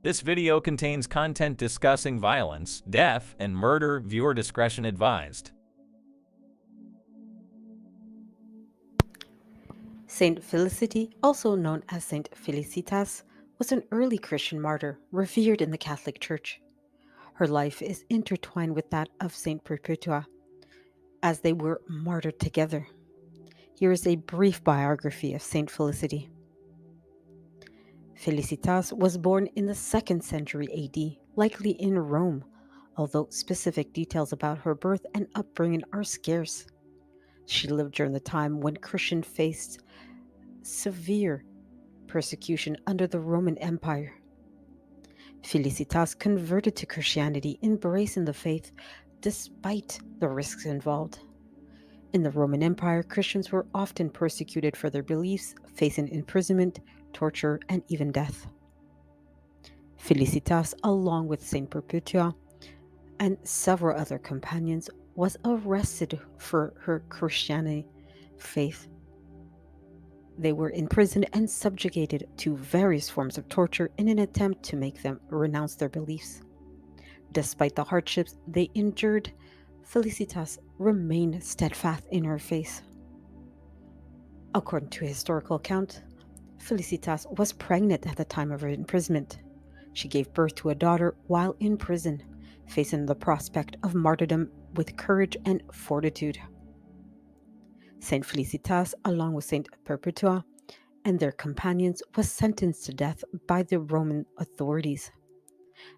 This video contains content discussing violence, death, and murder. Viewer discretion advised. Saint Felicity, also known as Saint Felicitas, was an early Christian martyr revered in the Catholic Church. Her life is intertwined with that of Saint Perpetua, as they were martyred together. Here is a brief biography of Saint Felicity. Felicitas was born in the 2nd century AD, likely in Rome, although specific details about her birth and upbringing are scarce. She lived during the time when Christians faced severe persecution under the Roman Empire. Felicitas converted to Christianity, embracing the faith despite the risks involved. In the Roman Empire, Christians were often persecuted for their beliefs, facing imprisonment, torture, and even death. Felicitas, along with Saint Perpetua and several other companions, was arrested for her Christianity faith. They were imprisoned and subjugated to various forms of torture in an attempt to make them renounce their beliefs. Despite the hardships they endured, Felicitas remained steadfast in her faith. According to a historical account, Felicitas was pregnant at the time of her imprisonment. She gave birth to a daughter while in prison, facing the prospect of martyrdom with courage and fortitude. Saint Felicitas, along with Saint Perpetua and their companions, was sentenced to death by the Roman authorities.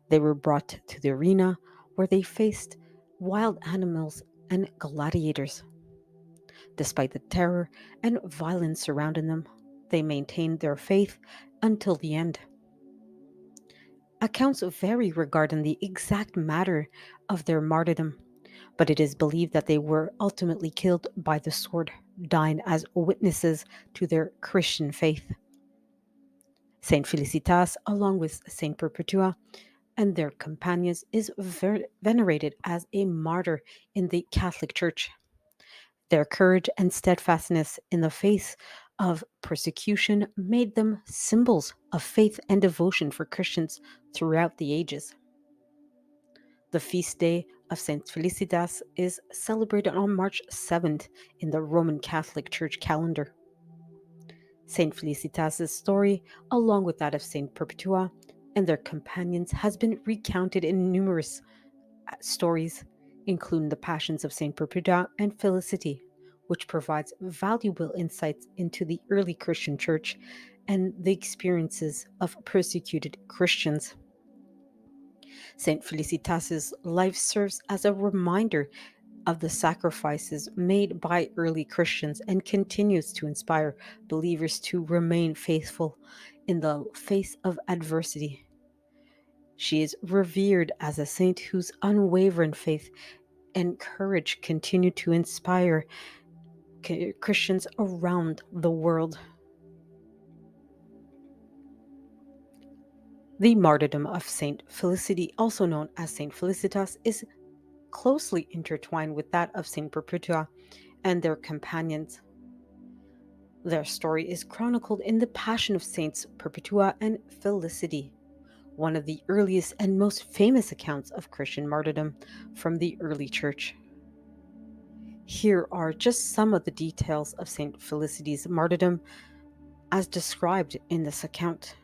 They were brought to the arena where they faced wild animals and gladiators. Despite the terror and violence surrounding them, they maintained their faith until the end. Accounts vary regarding the exact matter of their martyrdom, but it is believed that they were ultimately killed by the sword, dying as witnesses to their Christian faith. Saint Felicitas, along with Saint Perpetua and their companions, is venerated as a martyr in the Catholic Church. Their courage and steadfastness in the face of persecution made them symbols of faith and devotion for Christians throughout the ages. The feast day of Saint Felicitas is celebrated on March 7th in the Roman Catholic Church calendar. Saint Felicitas' story, along with that of Saint Perpetua and their companions, has been recounted in numerous stories, including the Passions of Saint Perpetua and Felicity, which provides valuable insights into the early Christian church and the experiences of persecuted Christians. Saint Felicitas' life serves as a reminder of the sacrifices made by early Christians and continues to inspire believers to remain faithful in the face of adversity. She is revered as a saint whose unwavering faith and courage continue to inspire Christians around the world. The martyrdom of Saint Felicity, also known as Saint Felicitas, is closely intertwined with that of Saint Perpetua and their companions. Their story is chronicled in the Passion of Saints Perpetua and Felicity, one of the earliest and most famous accounts of Christian martyrdom from the early church. Here are just some of the details of Saint Felicity's martyrdom as described in this account.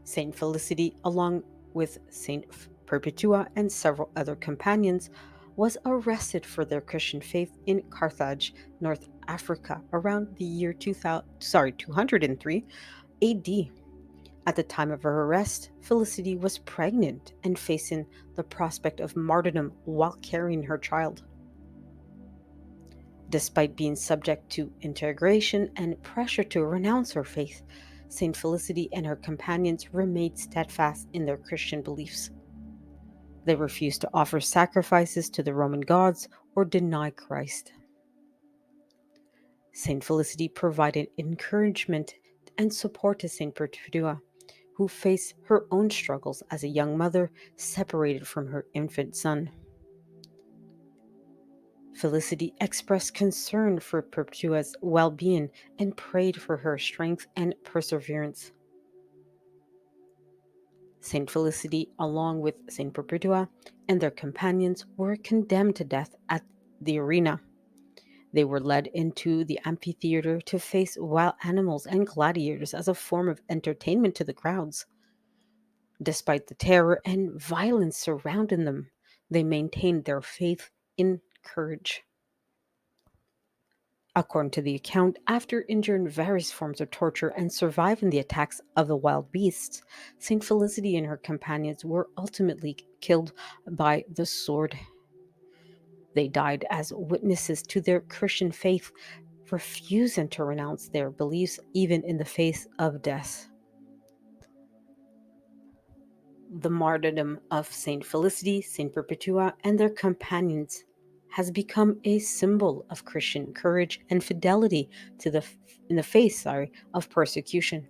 Saint Felicity, along with Saint Perpetua and several other companions, was arrested for their Christian faith in Carthage, North Africa, around the year 203 AD. At the time of her arrest, Felicity was pregnant and facing the prospect of martyrdom while carrying her child. Despite being subject to interrogation and pressure to renounce her faith, Saint Felicity and her companions remained steadfast in their Christian beliefs. They refused to offer sacrifices to the Roman gods or deny Christ. Saint Felicity provided encouragement and support to Saint Perpetua, who faced her own struggles as a young mother separated from her infant son. Felicity expressed concern for Perpetua's well being and prayed for her strength and perseverance. Saint Felicity, along with Saint Perpetua and their companions, were condemned to death at the arena. They were led into the amphitheater to face wild animals and gladiators as a form of entertainment to the crowds. Despite the terror and violence surrounding them, they maintained their faith in courage. According to the account, after enduring various forms of torture and surviving the attacks of the wild beasts, Saint Felicity and her companions were ultimately killed by the sword. They died as witnesses to their Christian faith, refusing to renounce their beliefs even in the face of death. The martyrdom of Saint Felicity, Saint Perpetua, and their companions has become a symbol of Christian courage and fidelity to in the face, of persecution.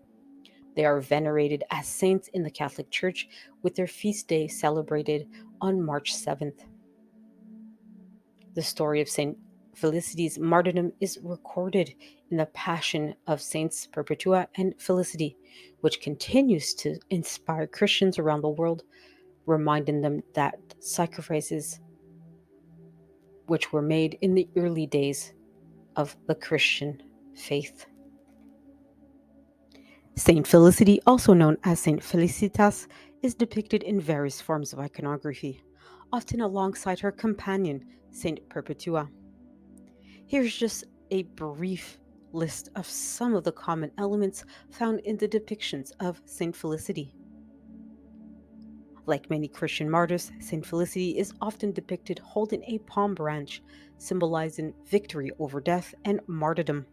They are venerated as saints in the Catholic Church with their feast day celebrated on March 7th. The story of Saint Felicity's martyrdom is recorded in the Passion of Saints Perpetua and Felicity, which continues to inspire Christians around the world, reminding them that sacrifices which were made in the early days of the Christian faith. Saint Felicity, also known as Saint Felicitas, is depicted in various forms of iconography, often alongside her companion, Saint Perpetua. Here's just a brief list of some of the common elements found in the depictions of Saint Felicity. Like many Christian martyrs, Saint Felicity is often depicted holding a palm branch, symbolizing victory over death and martyrdom.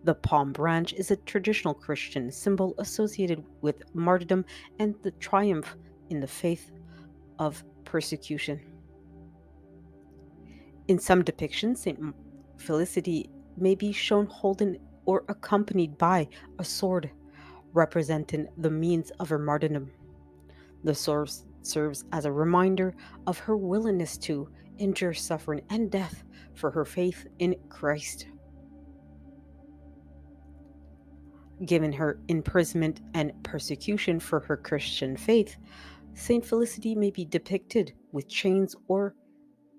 The palm branch is a traditional Christian symbol associated with martyrdom and the triumph in the faith of persecution. In some depictions, Saint Felicity may be shown holding or accompanied by a sword, representing the means of her martyrdom. The sword serves as a reminder of her willingness to endure suffering and death for her faith in Christ. Given her imprisonment and persecution for her Christian faith, Saint Felicity may be depicted with chains or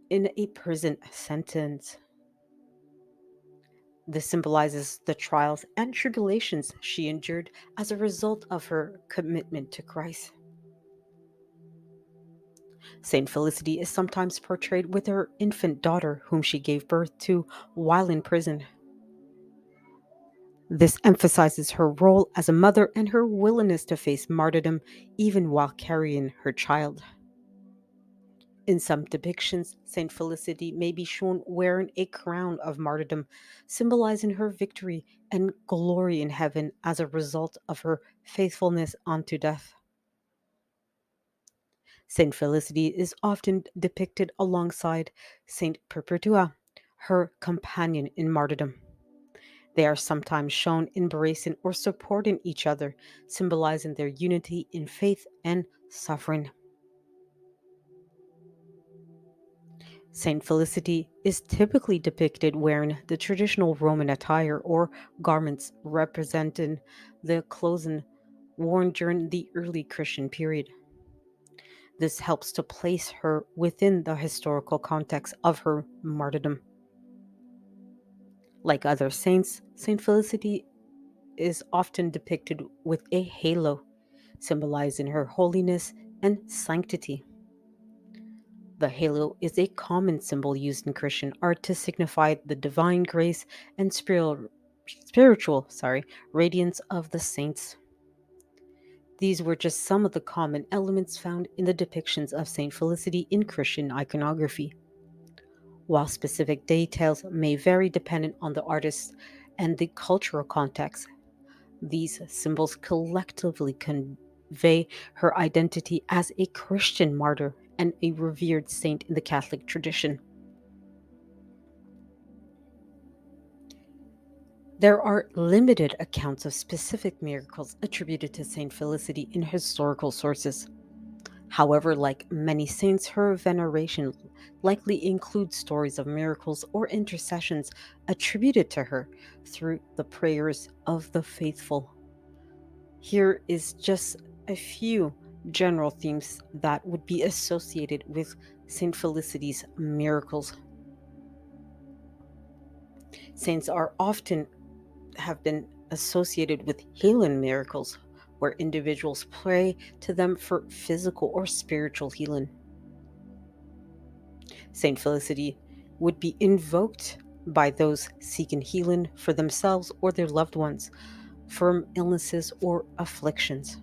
in a prison sentence. This symbolizes the trials and tribulations she endured as a result of her commitment to Christ. Saint Felicity is sometimes portrayed with her infant daughter, whom she gave birth to while in prison. This emphasizes her role as a mother and her willingness to face martyrdom even while carrying her child. In some depictions, Saint Felicity may be shown wearing a crown of martyrdom, symbolizing her victory and glory in heaven as a result of her faithfulness unto death. Saint Felicity is often depicted alongside Saint Perpetua, her companion in martyrdom. They are sometimes shown embracing or supporting each other, symbolizing their unity in faith and suffering. Saint Felicity is typically depicted wearing the traditional Roman attire or garments representing the clothing worn during the early Christian period. This helps to place her within the historical context of her martyrdom. Like other saints, Saint Felicity is often depicted with a halo, symbolizing her holiness and sanctity. The halo is a common symbol used in Christian art to signify the divine grace and spiritual radiance of the saints. These were just some of the common elements found in the depictions of Saint Felicity in Christian iconography. While specific details may vary depending on the artist and the cultural context, these symbols collectively convey her identity as a Christian martyr and a revered saint in the Catholic tradition. There are limited accounts of specific miracles attributed to Saint Felicity in historical sources. However, like many saints, her veneration likely includes stories of miracles or intercessions attributed to her through the prayers of the faithful. Here is just a few general themes that would be associated with Saint Felicity's miracles. Saints are often have been associated with healing miracles, where individuals pray to them for physical or spiritual healing. Saint Felicity would be invoked by those seeking healing for themselves or their loved ones from illnesses or afflictions.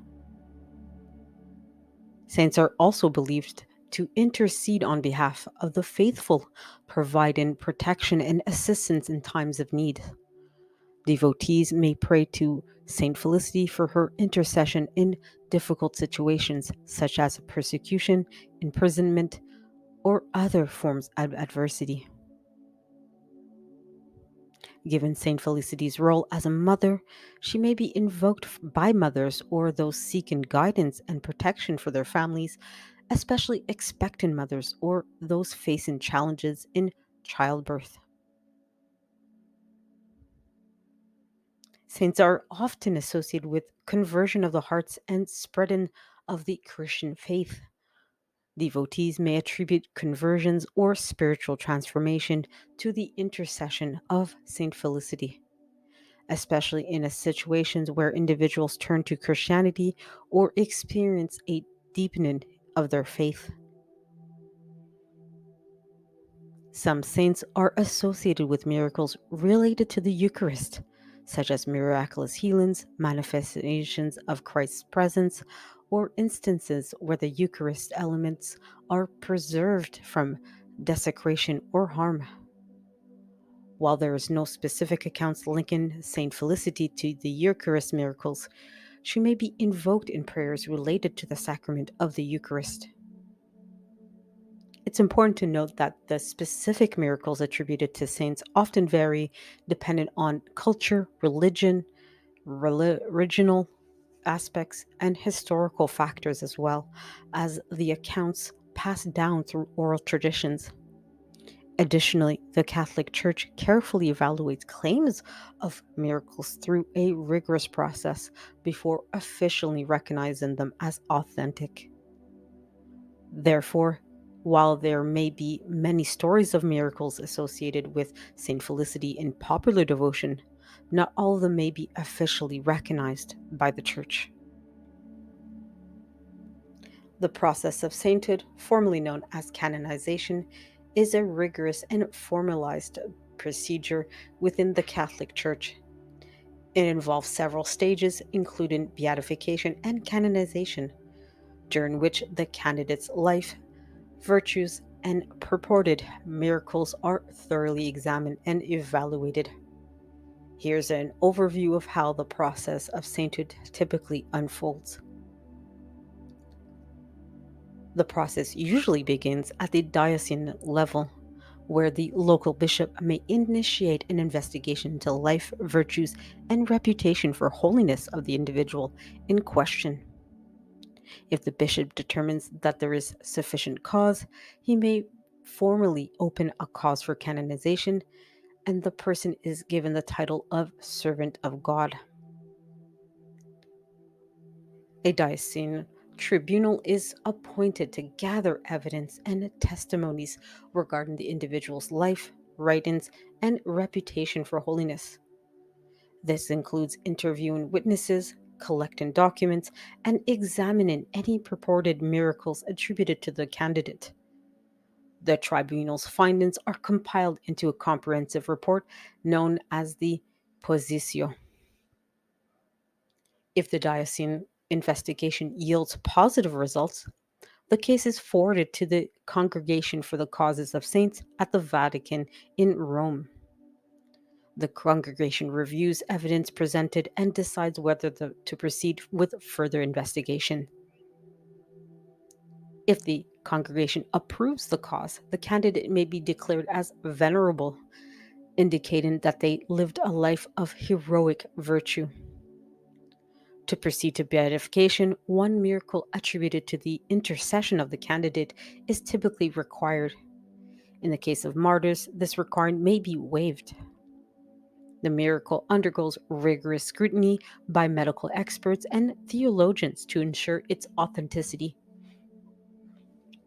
Saints are also believed to intercede on behalf of the faithful, providing protection and assistance in times of need. Devotees may pray to Saint Felicity for her intercession in difficult situations such as persecution, imprisonment, or other forms of adversity. Given Saint Felicity's role as a mother, she may be invoked by mothers or those seeking guidance and protection for their families, especially expectant mothers or those facing challenges in childbirth. Saints are often associated with conversion of the hearts and spreading of the Christian faith. Devotees may attribute conversions or spiritual transformation to the intercession of Saint Felicity, especially in situations where individuals turn to Christianity or experience a deepening of their faith. Some saints are associated with miracles related to the Eucharist, such as miraculous healings, manifestations of Christ's presence, or instances where the Eucharist elements are preserved from desecration or harm. While there is no specific accounts linking Saint Felicity to the Eucharist miracles, she may be invoked in prayers related to the sacrament of the Eucharist. It's important to note that the specific miracles attributed to saints often vary dependent on culture, religion, regional aspects, and historical factors, as well as the accounts passed down through oral traditions. Additionally, the Catholic Church carefully evaluates claims of miracles through a rigorous process before officially recognizing them as authentic. Therefore, while there may be many stories of miracles associated with Saint Felicity in popular devotion, not all of them may be officially recognized by the Church. The process of sainthood, formerly known as canonization, is a rigorous and formalized procedure within the Catholic Church. It involves several stages, including beatification and canonization, during which the candidate's life, virtues, and purported miracles are thoroughly examined and evaluated. Here's an overview of how the process of sainthood typically unfolds. The process usually begins at the diocesan level, where the local bishop may initiate an investigation into life, virtues, and reputation for holiness of the individual in question. If the bishop determines that there is sufficient cause, he may formally open a cause for canonization, and the person is given the title of servant of God. A diocesan tribunal is appointed to gather evidence and testimonies regarding the individual's life, writings, and reputation for holiness. This includes interviewing witnesses, collecting documents, and examining any purported miracles attributed to the candidate. The tribunal's findings are compiled into a comprehensive report known as the Positio. If the diocesan investigation yields positive results, the case is forwarded to the Congregation for the Causes of Saints at the Vatican in Rome. The congregation reviews evidence presented and decides whether to proceed with further investigation. If the congregation approves the cause, the candidate may be declared as venerable. indicating that they lived a life of heroic virtue. To proceed to beatification, one miracle attributed to the intercession of the candidate is typically required. In the case of martyrs, this requirement may be waived. The miracle undergoes rigorous scrutiny by medical experts and theologians to ensure its authenticity.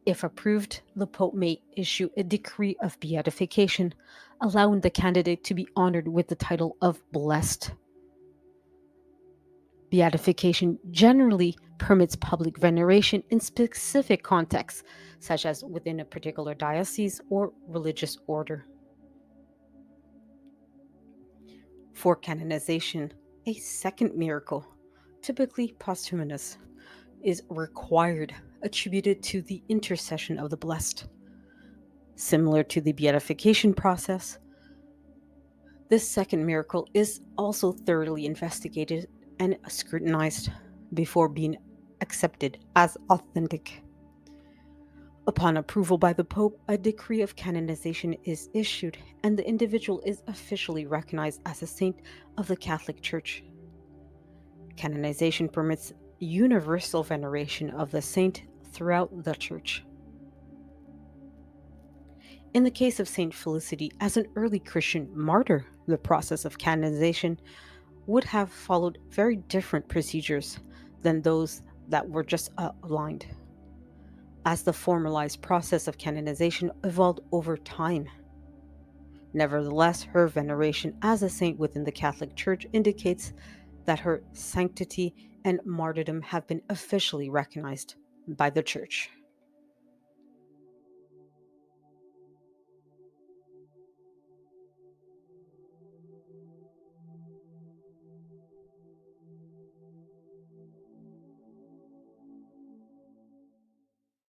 If approved, the Pope may issue a decree of beatification, allowing the candidate to be honored with the title of blessed. Beatification generally permits public veneration in specific contexts, such as within a particular diocese or religious order. For canonization, a second miracle, typically posthumous, is required, attributed to the intercession of the blessed. Similar to the beatification process, this second miracle is also thoroughly investigated and scrutinized before being accepted as authentic. Upon approval by the Pope, a decree of canonization is issued, and the individual is officially recognized as a saint of the Catholic Church. Canonization permits universal veneration of the saint throughout the Church. In the case of Saint Felicity, as an early Christian martyr, the process of canonization would have followed very different procedures than those that were just outlined, as the formalized process of canonization evolved over time. Nevertheless, her veneration as a saint within the Catholic Church indicates that her sanctity and martyrdom have been officially recognized by the Church.